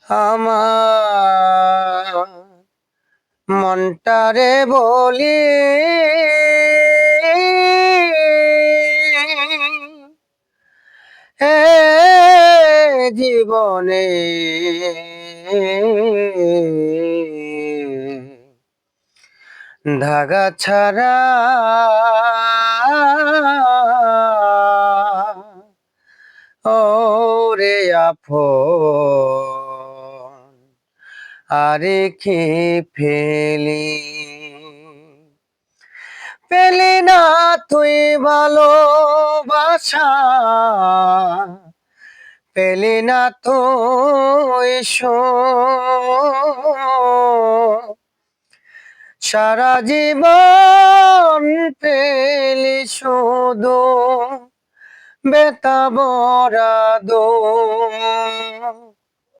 আমার মনটারে বলি হে জীবনে ধাগা ছাড়া ওরে আপন আরে কি ফেলি পেলি না তুই ভালোবাসা পেলি না তুই সারা জীবন পেলি শুধু বেতা বরাদ